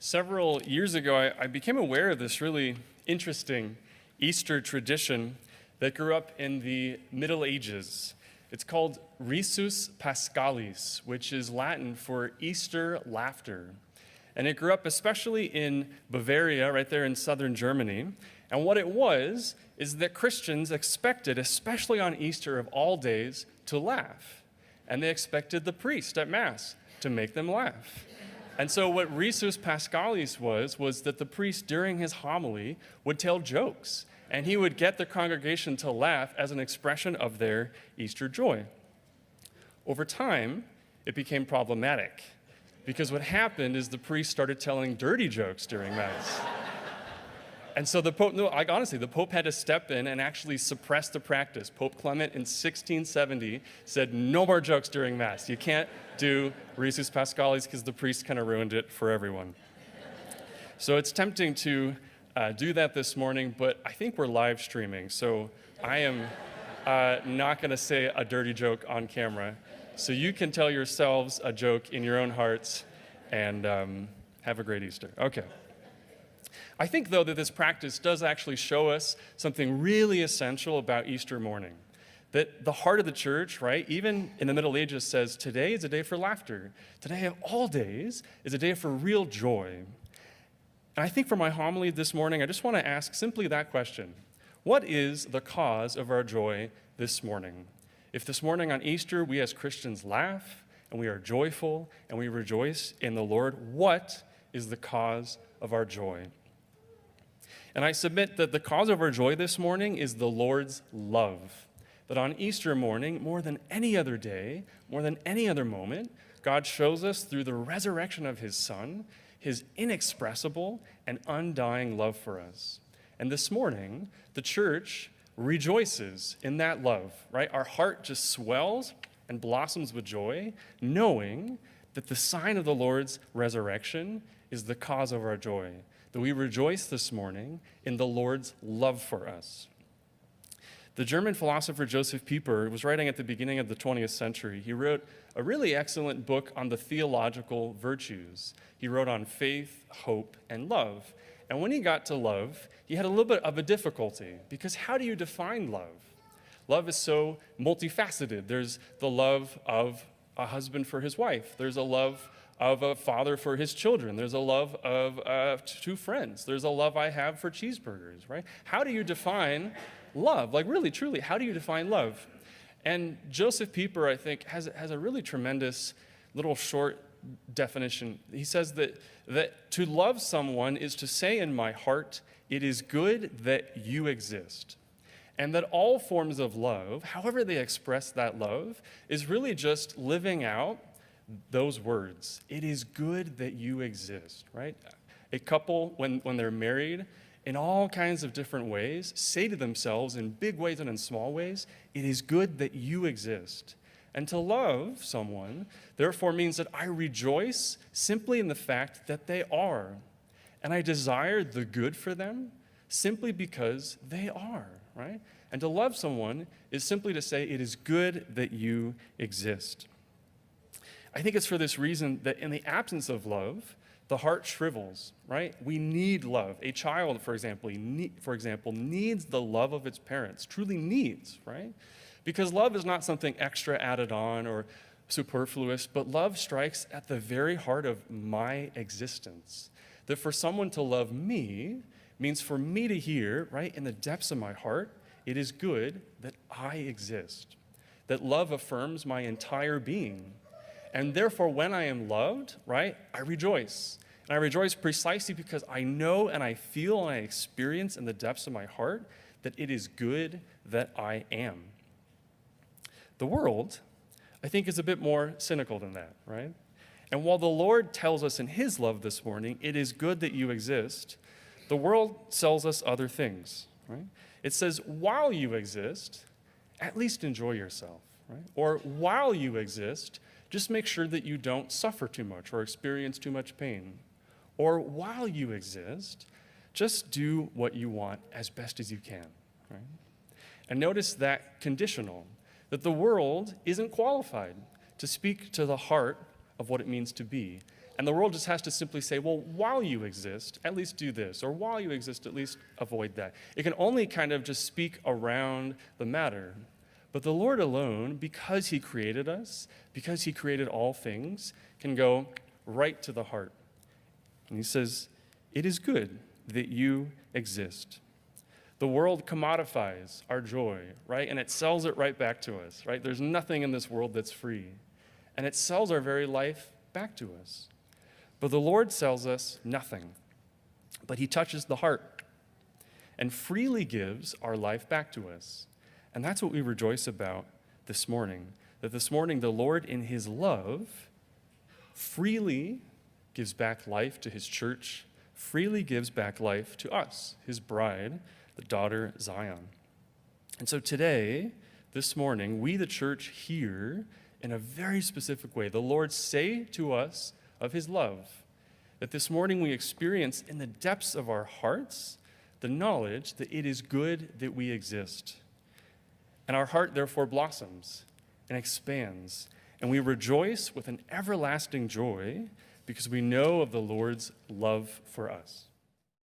Several years ago, I became aware of this really interesting Easter tradition that grew up in the Middle Ages. It's called Risus Paschalis, which is Latin for Easter laughter. And it grew up especially in Bavaria, right there in southern Germany. And what it was is that Christians expected, especially on Easter of all days, to laugh. And they expected the priest at Mass to make them laugh. And so what Risus Paschalis was that the priest during his homily would tell jokes, and he would get the congregation to laugh as an expression of their Easter joy. Over time, it became problematic, because what happened is the priest started telling dirty jokes during Mass. And so the Pope had to step in and actually suppress the practice. Pope Clement in 1670 said, no more jokes during Mass. You can't do Risus Paschalis because the priest kind of ruined it for everyone. So it's tempting to do that this morning, but I think we're live streaming, so I am not going to say a dirty joke on camera. So you can tell yourselves a joke in your own hearts and have a great Easter. Okay. I think, though, that this practice does actually show us something really essential about Easter morning. That the heart of the church, right, even in the Middle Ages says, today is a day for laughter. Today of all days is a day for real joy. And I think for my homily this morning, I just want to ask simply that question. What is the cause of our joy this morning? If this morning on Easter we as Christians laugh and we are joyful and we rejoice in the Lord, what is the cause of our joy? And I submit that the cause of our joy this morning is the Lord's love. That on Easter morning, more than any other day, more than any other moment, God shows us through the resurrection of his Son, his inexpressible and undying love for us. And this morning, the church rejoices in that love, right? Our heart just swells and blossoms with joy, knowing that the sign of the Lord's resurrection is the cause of our joy. That we rejoice this morning in the Lord's love for us. The German philosopher Joseph Pieper was writing at the beginning of the 20th century. He wrote a really excellent book on the theological virtues. He wrote on faith, hope, and love. And when he got to love, he had a little bit of a difficulty, because how do you define love? Love is so multifaceted. There's the love of a husband for his wife. There's a love of a father for his children. There's a love of two friends. There's a love I have for cheeseburgers, right? How do you define love? Like really, truly, how do you define love? And Joseph Pieper, I think, has a really tremendous little short definition. He says that to love someone is to say in my heart, it is good that you exist. And that all forms of love, however they express that love, is really just living out those words. It is good that you exist, right? A couple, when they're married, in all kinds of different ways, say to themselves in big ways and in small ways, it is good that you exist. And to love someone, therefore, means that I rejoice simply in the fact that they are. And I desire the good for them simply because they are, right? And to love someone is simply to say, it is good that you exist. I think it's for this reason that in the absence of love, the heart shrivels, right? We need love. A child, for example, needs the love of its parents, truly needs, right? Because love is not something extra added on or superfluous, but love strikes at the very heart of my existence. That for someone to love me means for me to hear, right, in the depths of my heart, it is good that I exist. That love affirms my entire being. And therefore, when I am loved, right, I rejoice. And I rejoice precisely because I know and I feel and I experience in the depths of my heart that it is good that I am. The world, I think, is a bit more cynical than that, right? And while the Lord tells us in his love this morning, it is good that you exist, the world sells us other things, right? It says, while you exist, at least enjoy yourself, right? Or while you exist, just make sure that you don't suffer too much or experience too much pain. Or while you exist, just do what you want as best as you can, right? And notice that conditional, that the world isn't qualified to speak to the heart of what it means to be. And the world just has to simply say, well, while you exist, at least do this, or while you exist, at least avoid that. It can only kind of just speak around the matter. But the Lord alone, because he created us, because he created all things, can go right to the heart. And he says, it is good that you exist. The world commodifies our joy, right? And it sells it right back to us, right? There's nothing in this world that's free. And it sells our very life back to us. But the Lord sells us nothing. But he touches the heart and freely gives our life back to us. And that's what we rejoice about this morning. That this morning the Lord in his love freely gives back life to his church, freely gives back life to us, his bride, the daughter Zion. And so today, this morning, we the church hear in a very specific way the Lord say to us of his love, that this morning we experience in the depths of our hearts the knowledge that it is good that we exist. And our heart therefore blossoms and expands, and we rejoice with an everlasting joy because we know of the Lord's love for us.